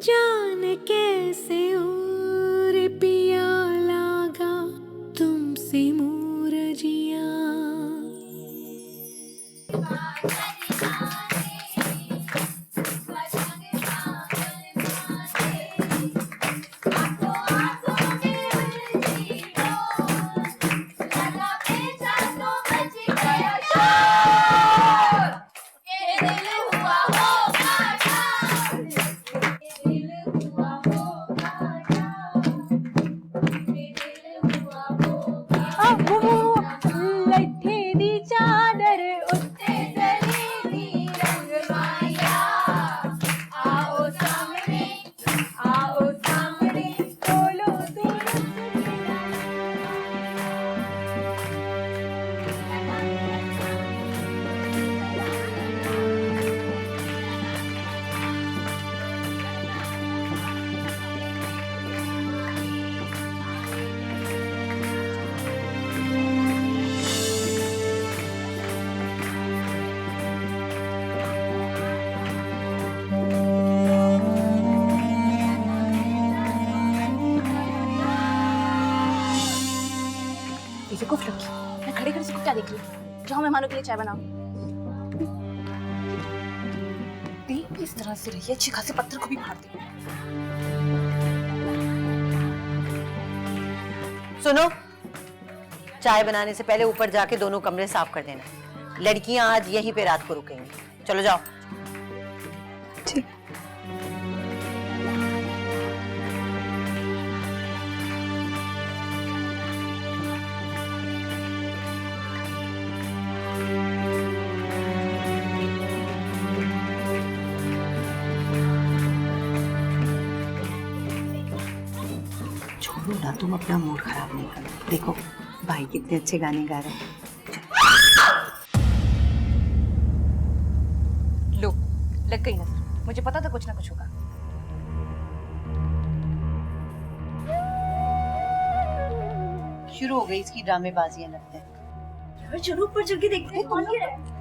जाने कैसे और पिया लागा तुमसे मोर जिया। लट्ठे दी चादर उत्ते जली दी रंग माया। आओ सामने बोलो दूर। बेवकूफ लड़की, मैं खड़े खड़े से क्या देख रही हूँ? जाओ मेहमानों के लिए चाय बनाओ। देख इस तरह से रही है, अच्छी खासी पत्थर को भी मार दी। सुनो, चाय बनाने से पहले ऊपर जाके दोनों कमरे साफ कर देना। लड़कियां आज यहीं पे रात को रुकेंगी। चलो जाओ। ठीक। छोड़ो ना, तुम अपना मूड खराब नहीं करो। देखो भाई कितने अच्छे गाने गा रहे हैं। लो, लग गई नजर। मुझे पता था कुछ ना कुछ होगा। शुरू हो गई इसकी ड्रामेबाजियां लगता है। चलो ऊपर चल के देखते हैं कौन गिरा है।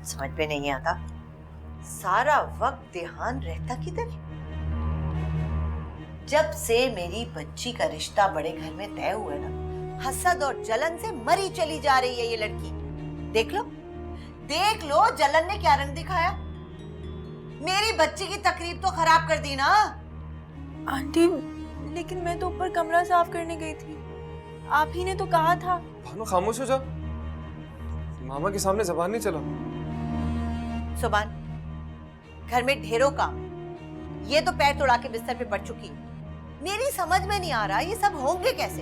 समझ में नहीं आता, सारा वक्त ध्यान रहता किधर। जब से मेरी बच्ची का रिश्ता बड़े घर में तय हुआ ना, हसद और जलन से मरी चली जा रही है ये लड़की। देख लो जलन ने क्या रंग दिखाया। मेरी बच्ची की तकरीब तो खराब कर दी ना। आंटी, लेकिन मैं तो ऊपर कमरा साफ करने गई थी। आप ही ने तो कहा था। भानु खामोश हो जा, मामा के सामने जबान नहीं चला। सुभान, घर में ढेरों काम, ये तो पैर तोड़ा के बिस्तर पे पड़ चुकी है। मेरी समझ में नहीं आ रहा ये सब होंगे कैसे।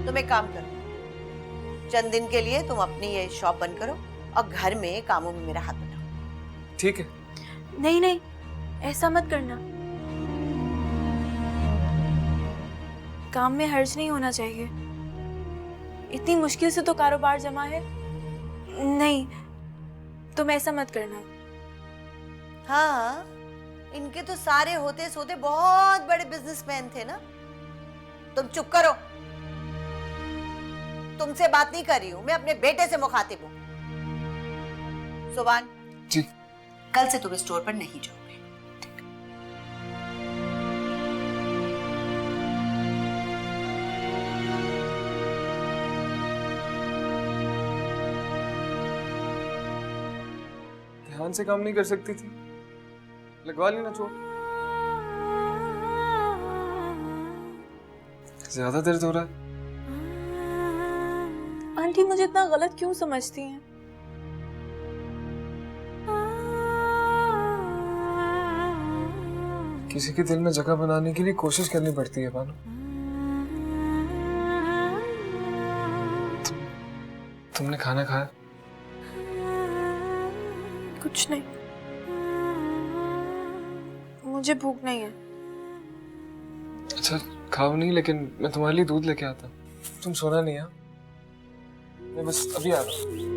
तुम एक काम करो, चंद दिन के लिए तुम अपनी ये शॉप बंद करो और घर में कामों में मेरा हाथ बटाओ। ठीक है। नहीं नहीं, ऐसा मत करना। काम में हर्ज नहीं होना चाहिए। इतनी मुश्किल से तो कारोबार जमा है। नहीं, तुम ऐसा मत करना। हाँ, इनके तो सारे होते सोते बहुत बड़े बिजनेसमैन थे ना। तुम चुप करो, तुमसे बात नहीं कर रही हूं, मैं अपने बेटे से मुखातिब हूं। सुभान जी, कल से तुम स्टोर पर नहीं जाओगे। ध्यान से काम नहीं कर सकती थी, लगवा लेना चोट। ज्यादा दर्द हो रहा है। आंटी मुझे इतना गलत क्यों समझती हैं? किसी के दिल में जगह बनाने के लिए कोशिश करनी पड़ती है भानु। तुमने खाना खाया? कुछ नहीं, मुझे भूख नहीं है। अच्छा खाओ नहीं, लेकिन मैं तुम्हारे लिए दूध लेके आता। तुम सोना नहीं है? मैं बस अभी आ रहा हूँ।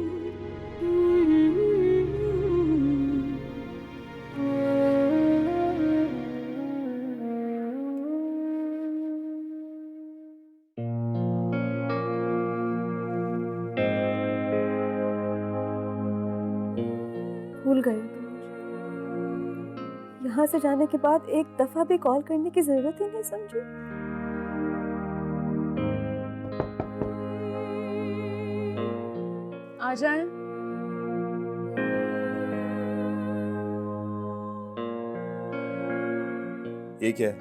भूल गए हो तुम मुझे। यहाँ से जाने के बाद एक दफा भी कॉल करने की जरूरत ही नहीं समझी। आ जाए। ये क्या है?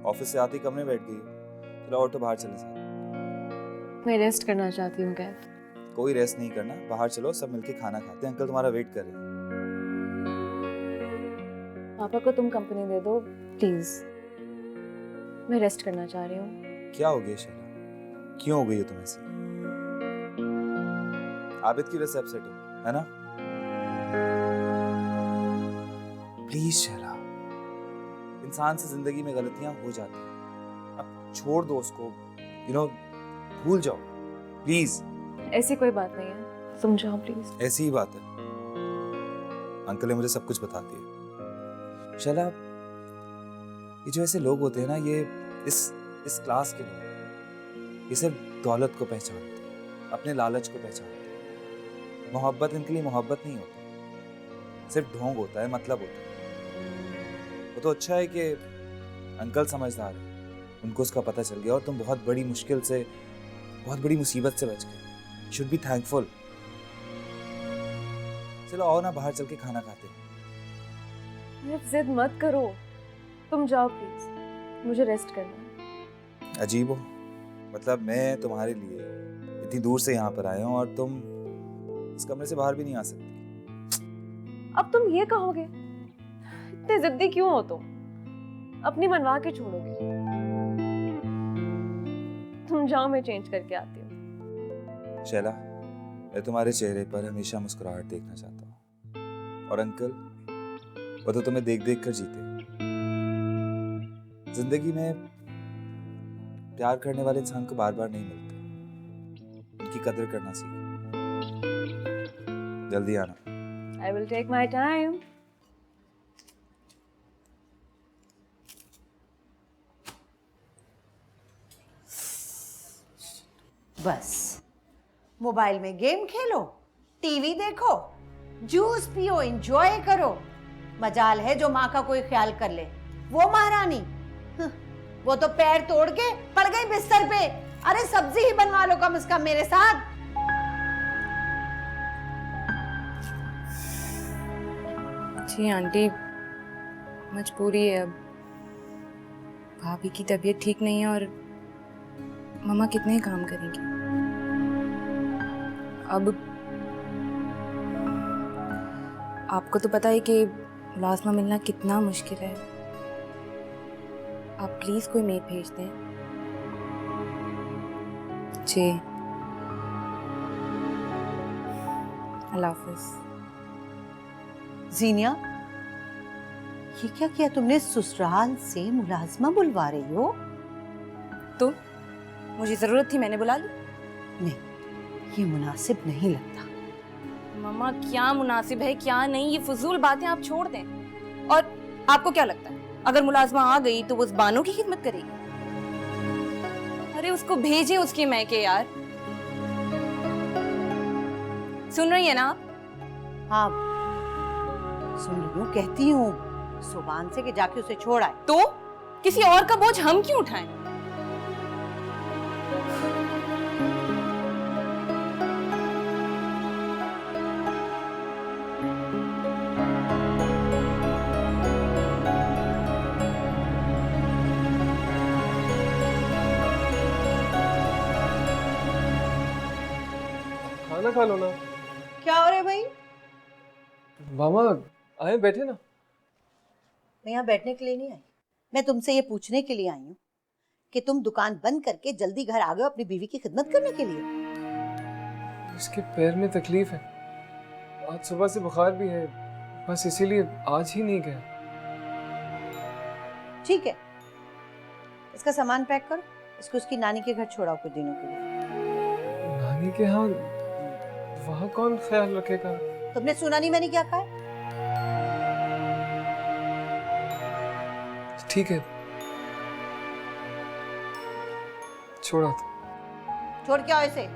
ऑफिस से आते ही कमरे में बैठ गई। चलो ऑटो बाहर चले साथ। मैं रेस्ट करना चाहती हूँ कैफ। कोई रेस्ट नहीं करना, बाहर चलो सब मिलके खाना खाते हैं। अंकल तुम्हारा वेट कर रहे हैं। पापा को तुम कंपनी दे दो प्लीज, मैं रेस्ट करना चाह रही हूँ। क्या हो गया शैला? क्यों हो गई हो तुम ऐसी? आबिद की वजह से अपसेट हो, है ना? प्लीज शैला, इंसान से जिंदगी में गलतियां हो जाती हैं। अब छोड़ दो उसको, भूल जाओ प्लीज। ऐसी कोई बात नहीं है, समझाओ प्लीज। ऐसी ही बात है। अंकल ने मुझे सब कुछ बता दिया। शैला, ये जो ऐसे लोग होते हैं ना, ये इस क्लास के लोग, ये सिर्फ दौलत को पहचानते हैं, अपने लालच को पहचानते हैं। मोहब्बत इनके लिए मोहब्बत नहीं होती, सिर्फ ढोंग होता है, मतलब होता है। वो तो अच्छा है कि अंकल समझदार है, उनको उसका पता चल गया और तुम बहुत बड़ी मुश्किल से, बहुत बड़ी मुसीबत से बच गए। Should be thankful. चलो आओ ना, बाहर चल के खाना खाते हैं। जिद मत करो, तुम जाओ प्लीज, मुझे रेस्ट करना है। अजीब हो, मतलब मैं तुम्हारे लिए इतनी दूर से यहाँ पर आया हूँ और तुम इस कमरे से बाहर भी नहीं आ सकती। अब तुम ये कहोगे, इतने जिद्दी क्यों हो तुम? अपनी मनवा के छोड़ोगे। तुम जाओ, मैं चेंज करके आती हूँ। शैला, मैं तुम्हारे चेहरे पर हमेशा मुस्कुराहट देखना चाहता हूँ। और अंकल, वो तो तुम्हें देख देख कर जीते। जिंदगी में प्यार करने वाले इंसान को बार बार नहीं मिलते, उनकी कदर करना सीखो। जल्दी आना। I will take my time. बस मोबाइल में गेम खेलो, टीवी देखो, जूस पियो, एंजॉय करो। मजाल है जो माँ का कोई ख्याल कर ले। वो महारानी, वो तो पैर तोड़ के पड़ गई बिस्तर पे। अरे सब्जी ही बनवा लो कम से कम मेरे साथ। जी आंटी, मजबूरी है अब। भाभी की तबीयत ठीक नहीं है और मम्मा कितने काम करेंगी। अब आपको तो पता है कि मुलाजमा मिलना कितना मुश्किल है। आप प्लीज कोई मेड भेज दें। जी, अल्लाह हाफिज। जीनिया, ये क्या किया तुमने? ससुराल से मुलाजमा बुलवा रही हो? तो मुझे जरूरत थी, मैंने बुला ली। नहीं, ये मुनासिब नहीं लगता। मम्मा, क्या मुनासिब है क्या नहीं, ये फजूल बातें आप छोड़ दें। और आपको क्या लगता है, अगर मुलाजमा आ गई तो वो उस बानो की खिदमत करेगी? अरे उसको भेजें उसके मैके यार। सुन रही है ना आप? हाँ सुन रही हूँ, कहती हूँ सुबान से कि जाके उसे छोड़ आए। तो किसी और का बोझ हम क्यों उठाएं? खाना खा लो ना। क्या हो रहा है भाई? मामा आए, बैठे ना। मैं यहाँ बैठने के लिए नहीं आई, मैं तुमसे ये पूछने के लिए आई हूँ कि तुम दुकान बंद करके जल्दी घर आ गए अपनी बीवी की खिदमत करने के लिए। इसके पैर में तकलीफ है, आज सुबह से बुखार भी है, बस इसीलिए आज ही नहीं गया। ठीक है, इसका सामान पैक करो, इसको उसकी नानी के घर छोड़ाओ कुछ दिनों के लिए। नानी के यहाँ? वहाँ कौन ख्याल रखेगा? तुमने सुना नहीं मैंने क्या कहा? ठीक है, छोड़ा था। छोड़ के आओ इसे।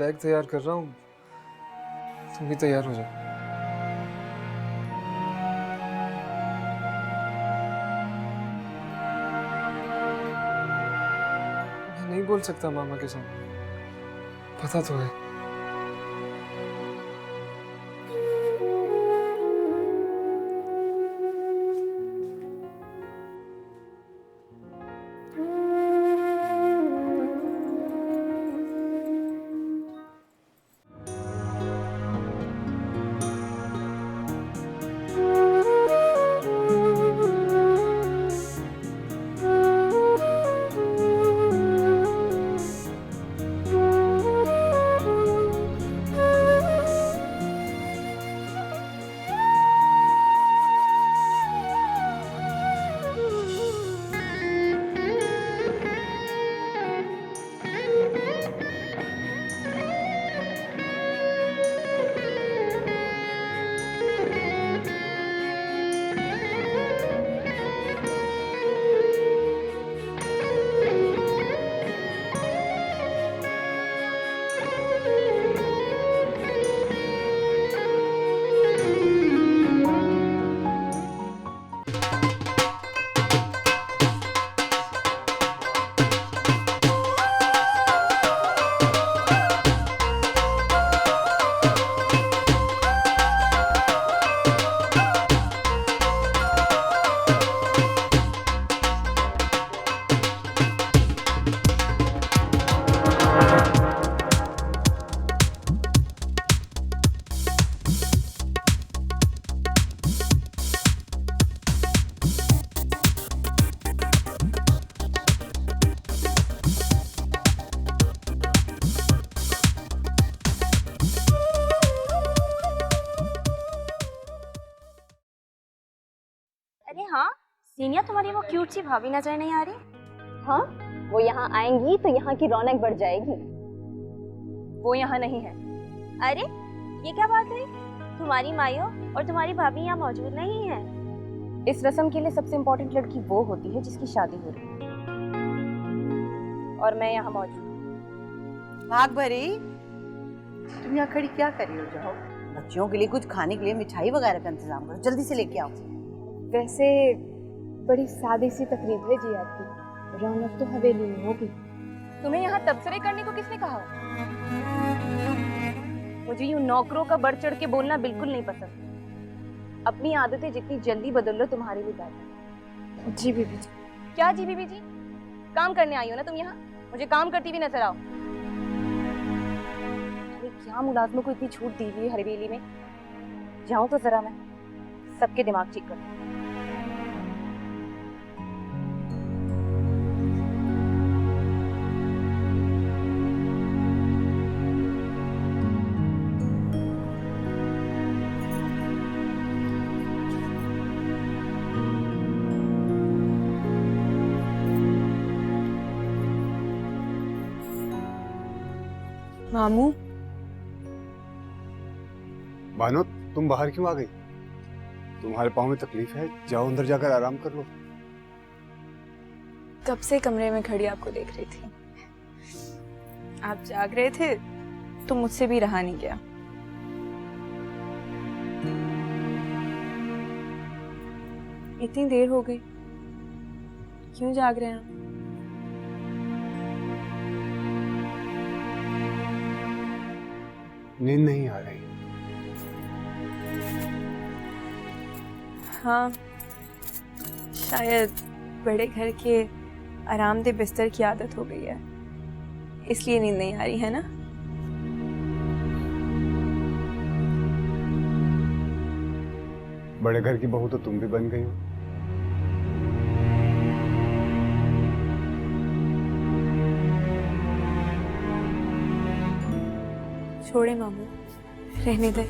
बैग तैयार कर रहा हूँ, तुम भी तैयार हो जाओ। मैं नहीं बोल सकता मामा के सामने, पता तो है। अरे हाँ, सीनिया तुम्हारी वो क्यूट सी भाभी नजर नहीं आ रही? हाँ, वो यहाँ आएंगी तो यहाँ की रौनक बढ़ जाएगी। वो यहाँ नहीं है। अरे ये क्या बात है? तुम्हारी माइयो और तुम्हारी भाभी यहाँ मौजूद नहीं है। इस रस्म के लिए सबसे इम्पोर्टेंट लड़की वो होती है जिसकी शादी हो रही है, और मैं यहाँ मौजूद। भाग भरी, तुम यहाँ खड़ी क्या कर रही हो? जाओ बच्चियों के लिए कुछ खाने के लिए मिठाई वगैरह का इंतजाम करो, जल्दी से लेके आओ। वैसे बड़ी सादी सी तकरीब है जी आपकी, रौनक तो हवेली में होगी। तुम्हें यहाँ तबसरे करने को किसने कहा? मुझे यूँ नौकरों का बढ़ चढ़ के बोलना बिल्कुल नहीं पसंद। अपनी आदतें जितनी जल्दी बदल लो तुम्हारे लिए बेहतर। जी बीबी जी। क्या जी बीबी जी? काम करने आई हो ना तुम यहाँ? मुझे काम करती हुई नजर आओ। अरे क्या मुलाजमों को इतनी छूट दी हुई है हवेली में? जाऊं तो जरा मैं सबके दिमाग ठीक करूं। मामू, बानो, तुम बाहर क्यों आ गई? तुम्हारे पाँव में तकलीफ है? जाओ अंदर जाकर आराम कर लो। कब से कमरे में खड़ी आपको देख रही थी। आप जाग रहे थे तो मुझसे भी रहा नहीं गया। इतनी देर हो गई, क्यों जाग रहे हैं आप? नींद नहीं आ रही? हाँ, शायद बड़े घर के आरामदेह बिस्तर की आदत हो गई है, इसलिए नींद नहीं आ रही है ना। बड़े घर की बहू तो तुम भी बन गई हो। छोड़े मामू, रहने दे।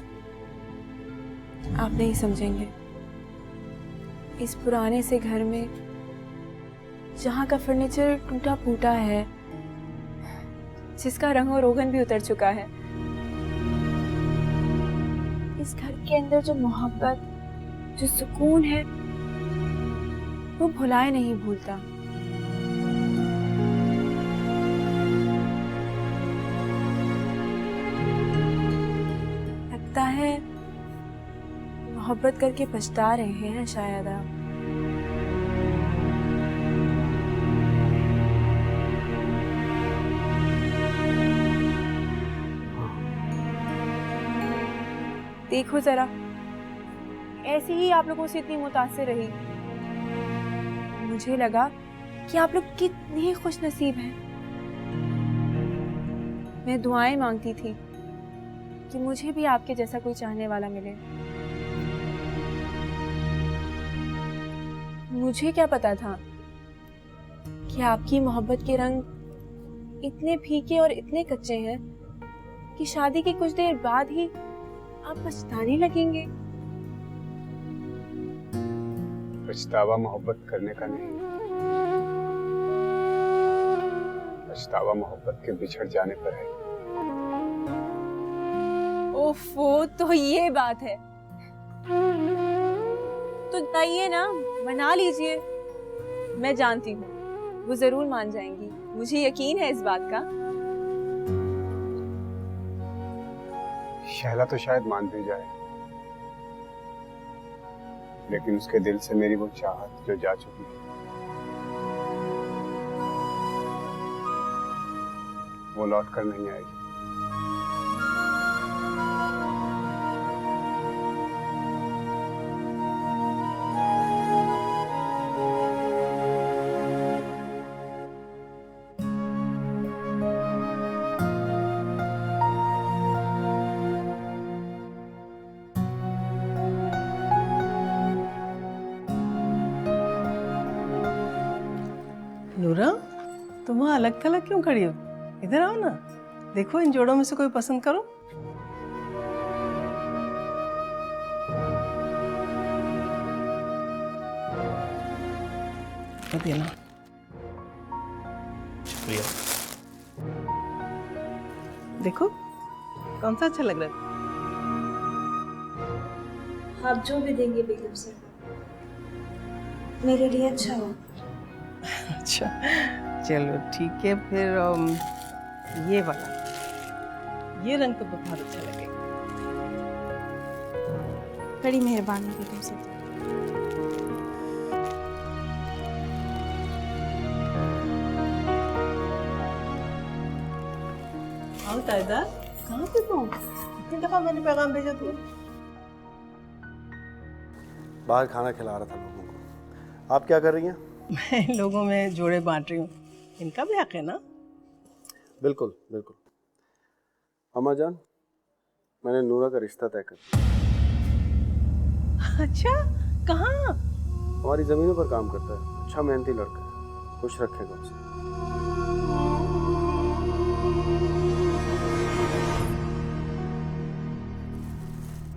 आप नहीं समझेंगे। इस पुराने से घर में जहाँ का फर्नीचर टूटा फूटा है, जिसका रंग और रोगन भी उतर चुका है, इस घर के अंदर जो मोहब्बत, जो सुकून है, वो भुलाए नहीं भूलता। लगता है मोहब्बत करके पछता रहे हैं शायद आप। देखो जरा, ऐसे ही आप लोगों से इतनी मुतासिर रही, मुझे लगा कि आप लोग कितने खुश नसीब हैं। मैं दुआएं मांगती थी कि मुझे भी आपके जैसा कोई चाहने वाला मिले। मुझे क्या पता था कि आपकी मोहब्बत के रंग इतने फीके और इतने कच्चे हैं कि शादी के कुछ देर बाद ही आप पछताने लगेंगे। पछतावा मोहब्बत करने का नहीं, पछतावा मोहब्बत के बिछड़ जाने पर है। ओफो, तो ये बात है। तो बताइए ना, मना लीजिए। मैं जानती हूँ वो जरूर मान जाएंगी, मुझे यकीन है इस बात का। शहला तो शायद मान भी जाए, लेकिन उसके दिल से मेरी वो चाहत जो जा चुकी है, वो लौट कर नहीं आएगी। नूरा, तुम वहाँ अलग थलग क्यों खड़ी हो? इधर आओ ना, देखो इन जोड़ों में से कोई पसंद करो। तो देना। शुक्रिया। देखो कौन सा अच्छा लग रहा है? आप जो भी देंगे बेगम सर, मेरे लिए अच्छा हो। अच्छा चलो ठीक है फिर। ये वाला, ये रंग तो बहुत अच्छा लगेगा। बड़ी मेहरबानी बेगम सर। आओ तायदा, कहाँ पे तुम? कितनी दफा मैंने पैगाम भेजा तुम्हें? बाहर खाना खिला रहा था लोगों को। आप क्या कर रही हैं? मैं लोगों में जोड़े बांट रही हूँ, इनका भी हक है ना। बिल्कुल बिल्कुल। अम्मा जान, मैंने नूरा का रिश्ता तय कर दिया। अच्छा, कहाँ? हमारी जमीनों पर काम करता है, अच्छा मेहनती लड़का है, खुश रखेगा उसे।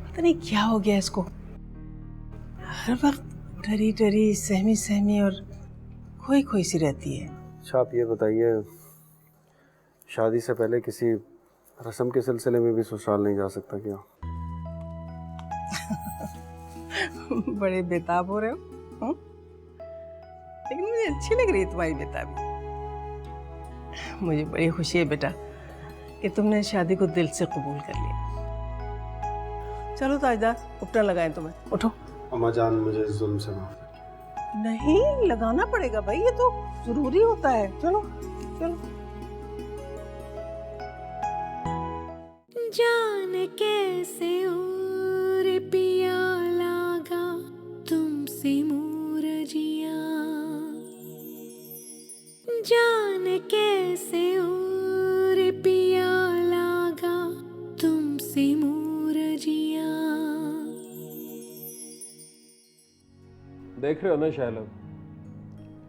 पता नहीं क्या हो गया इसको, हर वक्त डरी डरी, सहमी सहमी और खोई खोई सी रहती है। अच्छा आप ये बताइए, शादी से पहले किसी रस्म के सिलसिले में भी ससुराल नहीं जा सकता क्या? बड़े बेताब हो रहे हो, हुँ? लेकिन मुझे अच्छी लग रही है तुम्हारी बेताबी। मुझे बड़ी खुशी है बेटा कि तुमने शादी को दिल से कबूल कर लिया। चलो ताजदा, उपटा लगाएं तुम्हें, उठो। अम्मा जान, मुझे जुल्म से माफ। नहीं लगाना पड़ेगा भाई, ये तो जरूरी होता है। चलो चलो। जान कैसे और पिया लागा तुमसे मूरजिया, जान कैसे और पिया लागा तुमसे मूरजिया। देख रहे हो ना शैला,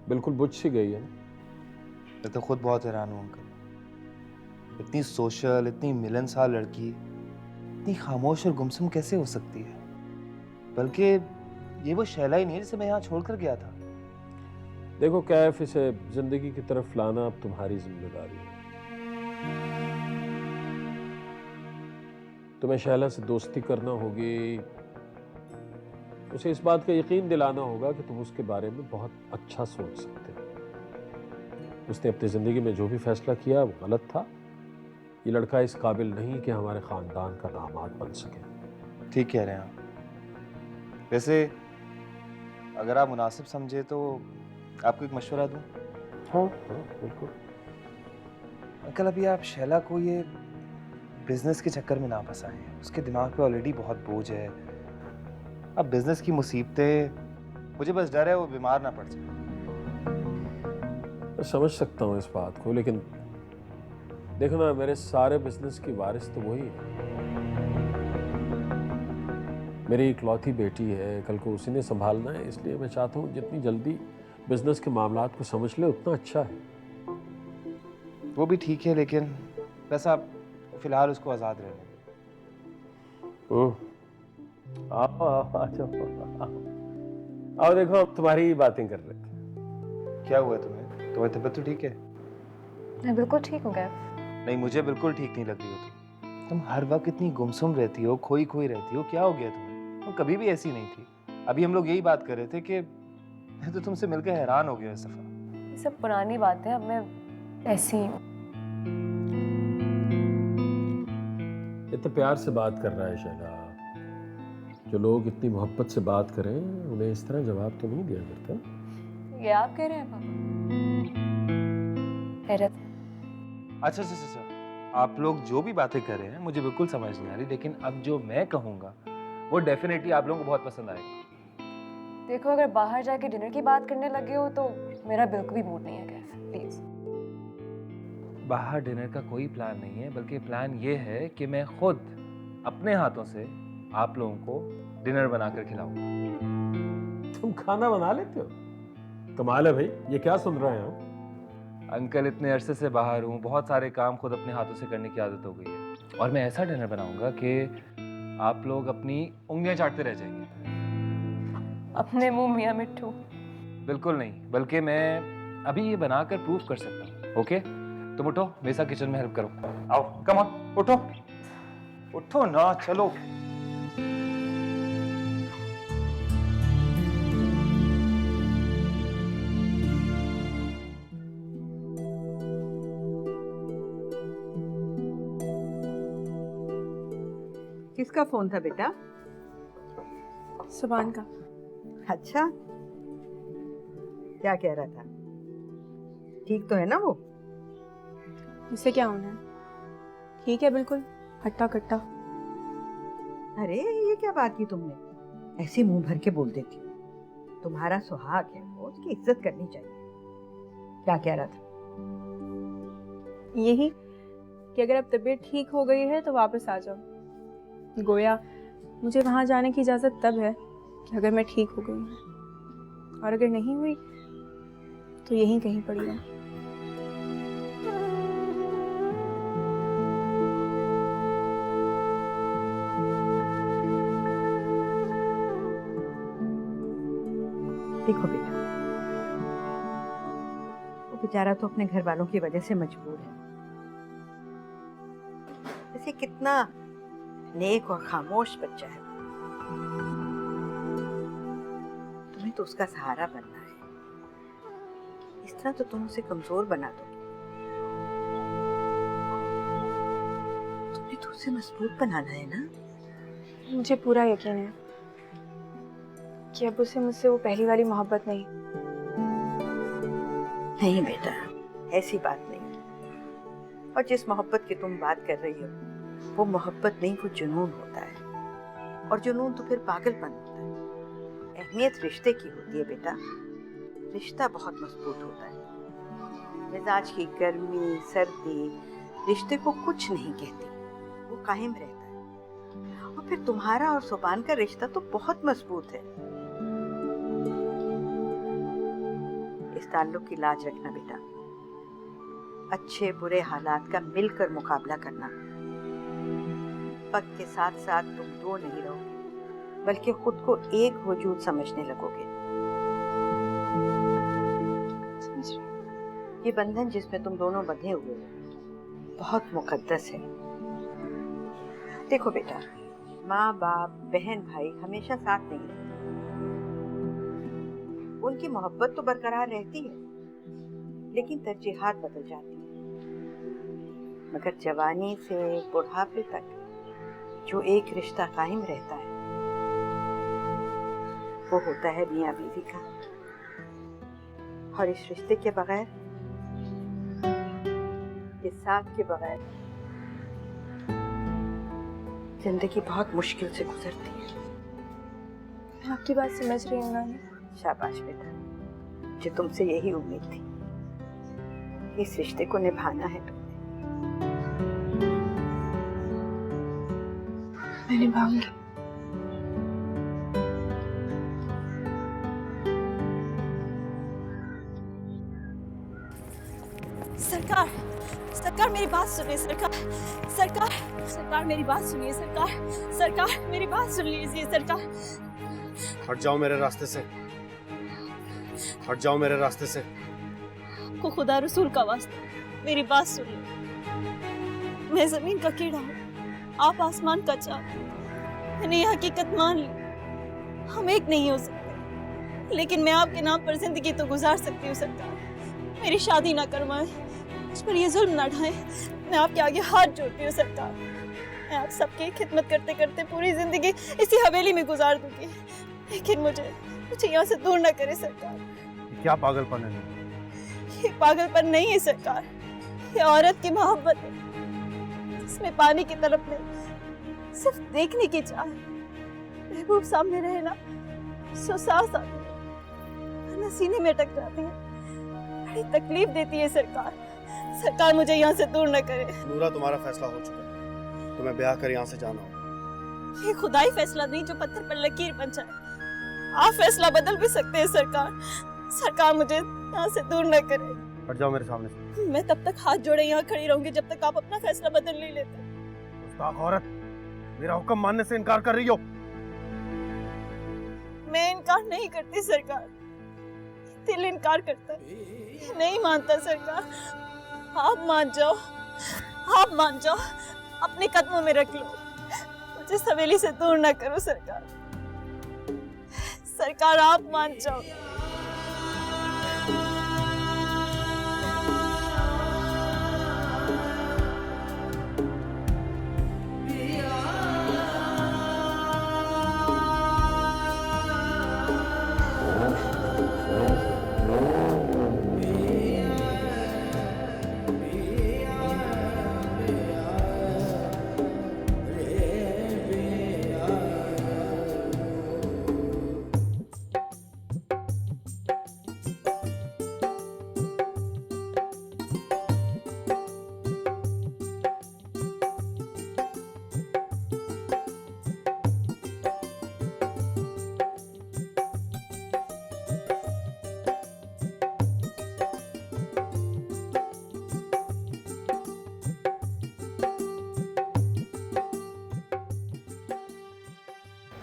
बिल्कुल बुझ सी गई है। मैं तो खुद बहुत हैरान हूँ अंकल, इतनी सोशल, इतनी मिलनसार लड़की इतनी खामोश और गुमसुम कैसे हो सकती है? बल्कि ये वो शैला ही नहीं है जिसे मैं यहाँ छोड़कर गया था। देखो कैफ, इसे जिंदगी की तरफ लाना अब तुम्हारी जिम्मेदारी है। तुम्हें शैला से दोस्ती करना होगी, उसे इस बात का यकीन दिलाना होगा कि तुम उसके बारे में बहुत अच्छा सोच सकते हो। उसने अपनी जिंदगी में जो भी फैसला किया वो गलत था। ये लड़का इस काबिल नहीं कि हमारे खानदान का दामाद बन सके। ठीक कह रहे हैं आप। वैसे अगर आप मुनासिब समझे तो आपको एक मशवरा दूं? हाँ हाँ बिल्कुल। अंकल, अभी आप शैला को ये बिजनेस के चक्कर में ना फंसाएं। उसके दिमाग पे ऑलरेडी बहुत बोझ है। अब बिजनेस की मुसीबतें, मुझे बस डर है वो बीमार ना पड़ जाए। मैं समझ सकता हूँ इस बात को, लेकिन देखो ना, मेरे सारे बिजनेस की वारिस तो वही है। मेरी इकलौती बेटी है, कल को उसी ने संभालना है, इसलिए मैं चाहता हूँ जितनी जल्दी बिजनेस के मामलात को समझ ले उतना अच्छा है। वो भी ठीक है, लेकिन बस आप फिलहाल उसको आज़ाद रहने दें। आ जाओ। आओ, देखो हम तुम्हारी बातें कर रहे थे। क्या हुआ तुम्हें? तुम्हारी तबीयत तो ठीक है? मैं बिल्कुल ठीक हो गया। नहीं, मुझे बिल्कुल ठीक नहीं लग रही हो तुम हर वक्त इतनी गुमसुम रहती हो, खोई खोई रहती हो। क्या हो गया तुम्हें? तुम कभी भी ऐसी नहीं थी। अभी हम लोग यही बात कर रहे थे कि मैं तो तुमसे मिलकर हैरान हो गया इस दफा। ये सब पुरानी बातें, अब मैं ऐसी हूँ। इतने प्यार से बात कर रहा है शैला। जो लोग इतनी मोहब्बत से बात करें उन्हें इस तरह जवाब तो नहीं दिया करता। ये आप कह रहे हैं पापा? हैरत। अच्छा, आप लोग जो भी बातें कर रहे हैं मुझे बिल्कुल समझ नहीं आ रही, लेकिन अब जो मैं कहूँगा वो डेफिनेटली आप लोगों को बहुत पसंद आएगा। देखो, अगर बाहर जाके डिनर की बात करने लगे हो तो मेरा बिल्कुल भी मूड नहीं है कैफ, प्लीज। बाहर डिनर का कोई प्लान नहीं है, बल्कि प्लान ये है कि मैं खुद अपने हाथों से आप लोगों को डिनर बनाकर खिलाऊंगा। तुम खाना बना लेते हो? कमाल है भाई, ये क्या सुन रहे हैं हम? अंकल, इतने अरसे से बाहर हूँ, बहुत सारे काम खुद अपने हाथों से करने की आदत हो गई है, और मैं ऐसा डिनर बनाऊंगा कि आप लोग अपनी उंगलियां चाटते रह जाएंगे। अपने मुंह मियां मिट्ठू? बिल्कुल नहीं, बल्कि मैं अभी ये बनाकर प्रूव कर सकता हूँ। ओके, तुम उठो, मेरे साथ किचन में हेल्प करो। आओ, कम ऑन, उठो उठो ना, चलो। किसका फोन था बेटा? सुभान का। अच्छा, क्या कह रहा था? ठीक तो है ना वो? इससे क्या होना है? ठीक है, बिल्कुल हट्टा कट्टा। अरे ये क्या बात की तुमने? ऐसे मुंह भर के बोल देती। तुम्हारा सुहाग है वो, उसकी इज्जत करनी चाहिए। क्या कह रहा था? यही कि अगर अब तबीयत ठीक हो गई है तो वापस आ जाओ। गोया मुझे वहाँ जाने की इजाज़त तब है कि अगर मैं ठीक हो गई हूँ, और अगर नहीं हुई तो यहीं कहीं पड़ी है। देखो बेटा, वो बेचारा तो अपने घर वालों की वजह से मजबूर है। वैसे कितना नेक और खामोश बच्चा है। तुम्हें तो उसका सहारा बनना है। इस तरह तो तुम उसे कमजोर बना दोगे। तुम्हें तो उसे मजबूत बनाना है ना। मुझे पूरा यकीन है कि अब उसे मुझसे वो पहली वाली मोहब्बत नहीं। नहीं बेटा, ऐसी बात नहीं। और जिस मोहब्बत की तुम बात कर रही हो वो मोहब्बत नहीं, वो जुनून होता है, और जुनून तो फिर पागलपन होता है। अहमियत रिश्ते की होती है बेटा। रिश्ता बहुत मजबूत होता है। मिजाज की गर्मी सर्दी रिश्ते को कुछ नहीं कहती, वो कायम रहता है। और फिर तुम्हारा और सुभान का रिश्ता तो बहुत मजबूत है। इस ताल्लुक की लाज रखना बेटा। अच्छे बुरे हालात का मिलकर मुकाबला करना। वक्त के साथ साथ तुम दो नहीं रहोगे, बल्कि खुद को एक वजूद समझने लगोगे। ये बंधन जिसमें तुम दोनों बंधे हुए हो बहुत मुकद्दस है। देखो बेटा, माँ बाप बहन भाई हमेशा साथ नहीं रहते। उनकी मोहब्बत तो बरकरार रहती है, लेकिन तरजीहात बदल जाती है। मगर जवानी से बुढ़ापे तक जो एक रिश्ता कायम रहता है वो होता है मियाँ बीवी का। और इस रिश्ते के बगैर, ये साथ के बगैर जिंदगी बहुत मुश्किल से गुजरती है। मैं आपकी बात समझ रही हूँ नानी। शाबाश बेटा, मुझे तुमसे यही उम्मीद थी। इस रिश्ते को निभाना है तुमने। मैं निभाऊंगी। सरकार, सरकार मेरी बात सुनिए। सरकार, सरकार, सरकार मेरी बात सुनिए। सरकार, सरकार मेरी बात सुन लीजिए। सरकार, हट जाओ मेरे रास्ते से, हट जाओ मेरे रास्ते से। को खुदा रसूल का वास्ता मेरी बात सुनिए। मैं जमीन का कीड़ा हूँ, आप आसमान का चाँद। मैंने ये हकीकत मान ली, हम एक नहीं हो सकते, लेकिन मैं आपके नाम पर जिंदगी तो गुजार सकती हूँ। सरकार मेरी शादी ना करवाएं, मुझ पर ये जुल्म ना ढाएं। मैं आपके आगे हाथ जोड़ती हूँ सरकार। मैं आप सबकी खिदमत करते करते पूरी जिंदगी इसी हवेली में गुजार दूंगी, लेकिन मुझे यहाँ से दूर ना करे सरकार। क्या पागलपन है? ये पागलपन नहीं है सरकार, ये औरत की मोहब्बत है जिसमें पानी की तरफ नहीं, सिर्फ देखने की चाह। महबूब सामने रहे ना, सो सांस आती है, वरना सीने में अटक जाती है, बड़ी तकलीफ देती है सरकार। सरकार मुझे यहाँ से दूर न करे। नूरा, तुम्हारा फैसला हो चुका है, तुम्हें ब्याह कर यहाँ से जाना होगा। ये खुदाई फैसला नहीं जो पत्थर पर लकीर बन जाए। आप फैसला बदल भी सकते हैं सरकार। सरकार मुझे यहाँ से दूर न करे। हट जाओ मेरे सामने से। मैं तब तक हाथ जोड़े यहाँ खड़ी रहूंगी जब तक आप अपना फैसला बदल नहीं लेते। गुस्ताख औरत, मेरा हुक्म मानने से इनकार कर रही हो? मैं इनकार नहीं करती सरकार, दिल इनकार करता है, नहीं मानता सरकार। आप मान जाओ, आप मान जाओ, अपने कदमों में रख लो, मुझे इस हवेली से दूर ना करो सरकार। सरकार आप मान जाओ।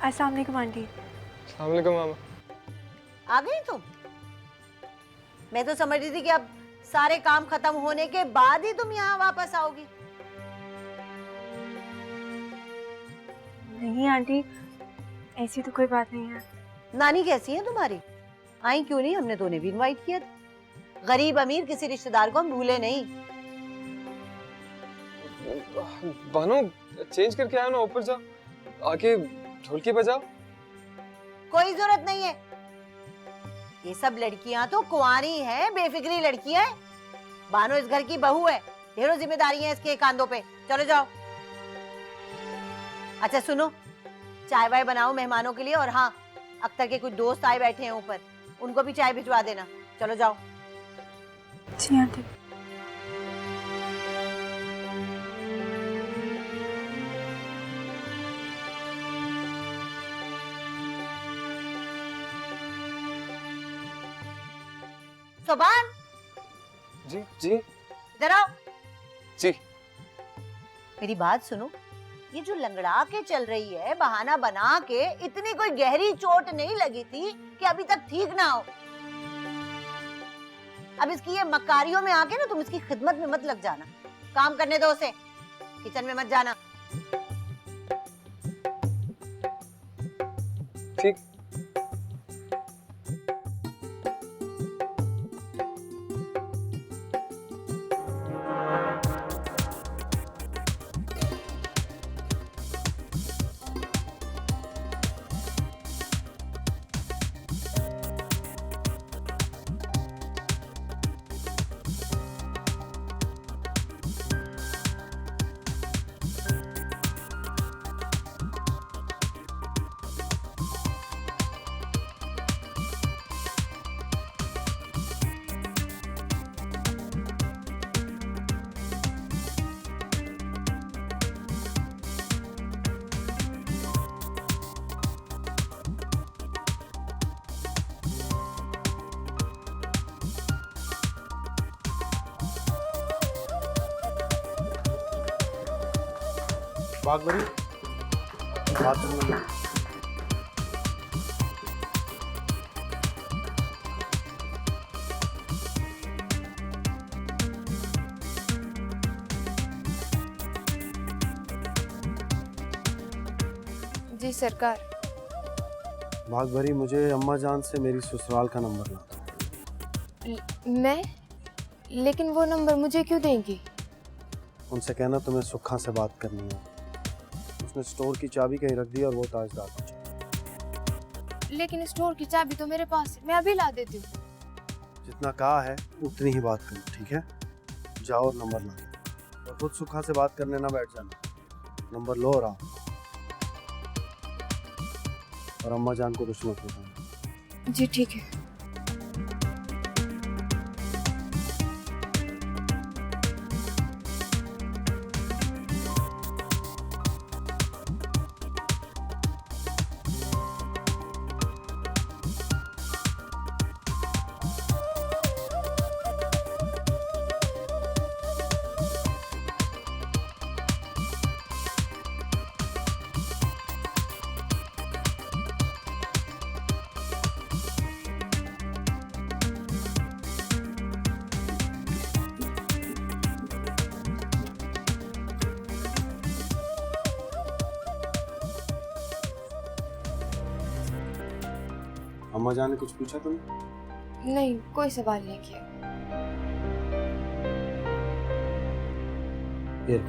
अस्सलाम वालेकुम आंटी। अस्सलाम वालेकुम मामा। आ गई तुम? मैं तो समझ रही थी कि अब सारे काम खत्म होने के बाद ही तुम यहाँ वापस आओगी। नहीं आंटी, ऐसी तो कोई बात नहीं है। नानी कैसी है तुम्हारी? आई क्यों नहीं? हमने तो उन्हें भी इनवाइट किया था। गरीब अमीर किसी रिश्तेदार को हम भूले नहीं। बानो, चेंज करके आओ ना, ऊपर जाओ, आके ढोलकी बजाओ। कोई जरूरत नहीं है, ये सब लड़कियां तो कुंवारी हैं, बेफिक्री लड़कियां हैं। बानो इस घर की बहू है, ढेरों जिम्मेदारियां हैं इसके कांधों पे। चलो जाओ। अच्छा सुनो, चाय वाय बनाओ मेहमानों के लिए, और हाँ, अख्तर के कुछ दोस्त आए बैठे हैं ऊपर, उनको भी चाय भिजवा देना। चलो जाओ। जी आंटी। सोबान जी जी। इधर आओ। जी। मेरी बात सुनो, ये जो लंगड़ा के चल रही है, बहाना बना के, इतनी कोई गहरी चोट नहीं लगी थी कि अभी तक ठीक ना हो। अब इसकी ये मकारियों में आके ना तुम इसकी खिदमत में मत लग जाना। काम करने दो उसे, किचन में मत जाना। ठीक। बागबरी बाथरूम में। जी सरकार। बागबरी, मुझे अम्मा जान से मेरी ससुराल का नंबर ला। मैं? लेकिन वो नंबर मुझे क्यों देंगी? उनसे कहना तुम्हें सुखा से बात करनी है। उसने स्टोर की चाबी कहीं रख दी और वो ताजदार को चाहिए। लेकिन स्टोर की चाबी तो मेरे पास है, मैं अभी ला देती हूँ। जितना कहा है उतनी ही बात करो, ठीक है? जाओ और नंबर ला और खुद सुखा से बात करने ना बैठ जाना। नंबर लो और आओ। और अम्मा जान को कुछ मत बताना। जी ठीक है। अम्मा जान ने कुछ पूछा तुमने? नहीं, कोई सवाल नहीं किया। ये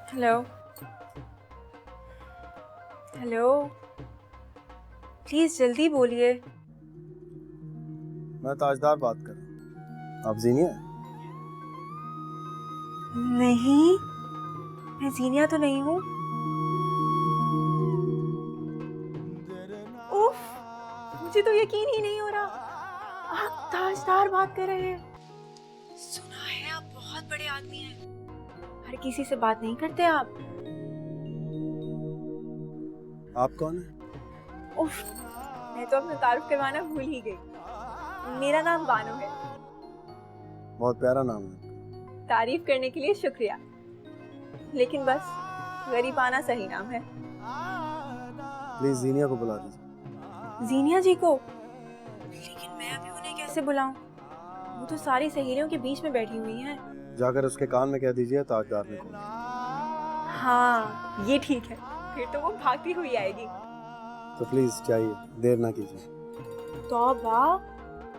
हेलो हेलो, प्लीज जल्दी बोलिए। मैं ताजदार बात कर रहा हूँ। आप जीनिया? नहीं, मैं जीनिया तो नहीं हूँ। उफ, मुझे तो यकीन ही नहीं हो रहा, आप ताजदार बात कर रहे हैं। सुना है आप बहुत बड़े आदमी हैं। हर किसी से बात नहीं करते आप। आप कौन है? उफ, मैं तो अपना तारुफ करवाना भूल ही गई। मेरा नाम बानो है। बहुत प्यारा नाम है। तारीफ करने के लिए शुक्रिया, लेकिन बस गरीबाना सही नाम है। प्लीज जीनिया को बुला दीजिए। जीनिया जी को? लेकिन मैं अभी उन्हें कैसे बुलाऊं? वो तो सारी सहेलियों के बीच में बैठी हुई हैं। जाकर उसके कान में कह दीजिए ताजदार ने को। हाँ, ये ठीक है, फिर तो वो भागती हुई आएगी। तो प्लीज चाहिए, देर ना कीजिए। तौबा,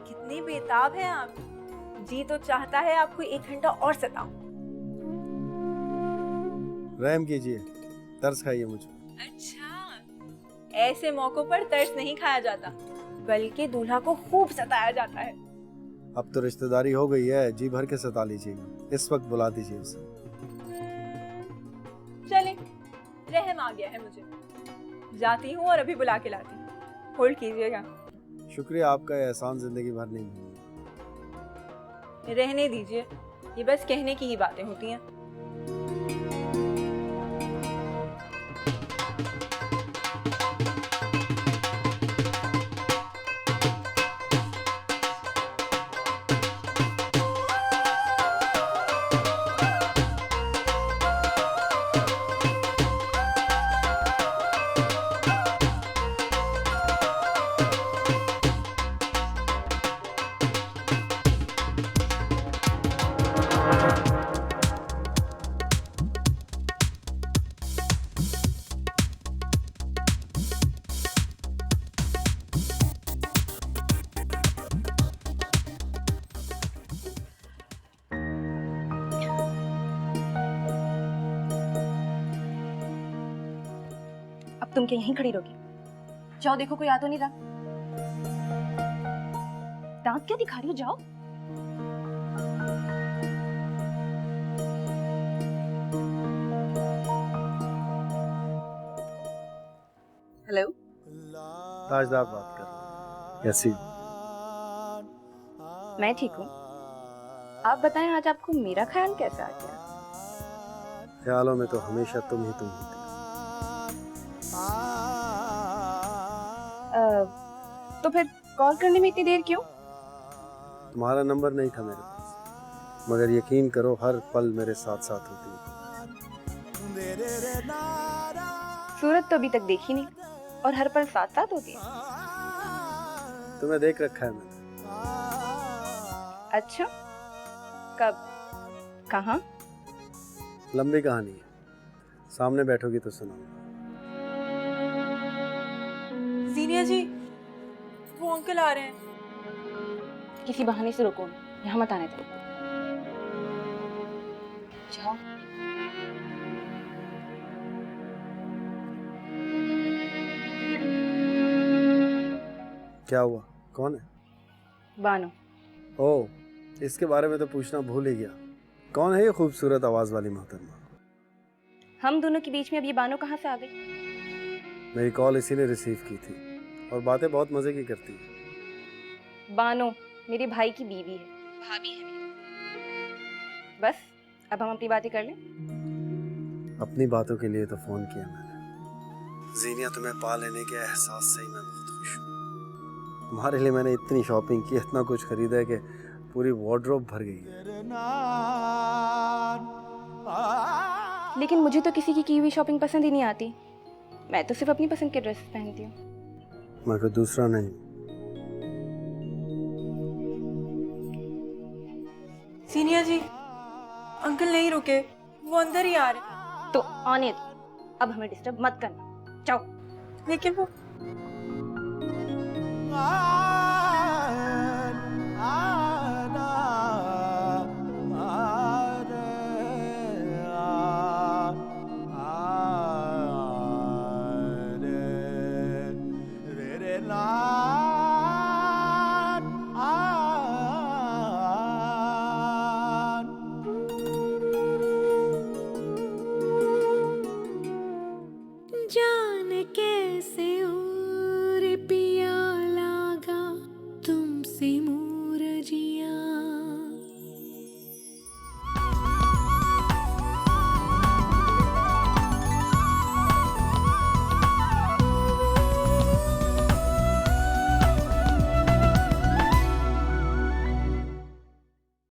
कितने बेताब हैं आप। जी तो चाहता है आपको 1 घंटा और सताऊं। रहम कीजिए, तरस खाइए मुझ पर। अच्छा, ऐसे मौकों पर तरस नहीं खाया जाता, बल्कि दूल्हा को खूब सताया जाता है। अब तो रिश्तेदारी हो गई है, जी भर के सता लीजिएगा। इस वक्त बुला दीजिए उसे। चले, रहम आ गया है मुझे। जाती हूँ और अभी बुला के लाती हूँ। होल्ड कीजिएगा। शुक्रिया, आपका एहसान जिंदगी भर नहीं भूलूंगा। रहने दीजिए, ये बस कहने की ही बातें होती हैं। तुम क्या यहीं खड़ी रहोगी? जाओ देखो कोई आ तो नहीं रहा। दांत क्या दिखा रही हो, जाओ। हेलो, ताजदार बात कर रहा हूँ। कैसी हो? मैं ठीक हूँ। आप बताएं आज आपको मेरा ख्याल कैसा आ गया? ख्यालों में तो हमेशा तुम ही तुम होती तो फिर कॉल करने में इतनी देर क्यों? तुम्हारा नंबर नहीं था मेरे पास, मगर यकीन करो हर पल मेरे साथ साथ होती है। सूरत तो अभी तक देखी नहीं और हर पल साथ साथ होती है। तुम्हें देख रखा है मैंने। अच्छा, कब, कहाँ? लंबी कहानी है, सामने बैठोगी तो सुनाऊंगा। जीनिया जी, वो अंकल आ रहे हैं। किसी बहाने से रोको, यहाँ मत आने दो। जाओ। क्या हुआ, कौन है? बानो। ओह, इसके बारे में तो पूछना भूल ही गया। कौन है ये खूबसूरत आवाज वाली मोहतरमा? हम दोनों के बीच में अब ये बानो कहाँ से आ गई? मेरी कॉल इसी ने रिसीव की थी और बातें बहुत मजे की करती है। बानो मेरे भाई की बीवी है, भाभी है मेरी। बस अब हम अपनी बातें कर लें। अपनी बातों के लिए तो फोन किया मैंने। जीनिया, तुम्हें पा लेने के एहसास से ही मैं बहुत खुश हूँ। तुम्हारे लिए मैंने इतनी शॉपिंग की, इतना कुछ खरीदा है कि पूरी वार्डरोब भर गई है। लेकिन मुझे तो किसी की हुई शॉपिंग पसंद ही नहीं आती। मैं तो सिर्फ अपनी पसंद के ड्रेस पहनती हूँ। मैं कोई दूसरा नहीं। सीनिया जी, अंकल नहीं रुके, वो अंदर ही आ रहे। तो आने दो, अब हमें डिस्टर्ब मत करना। जाओ। लेकिन वो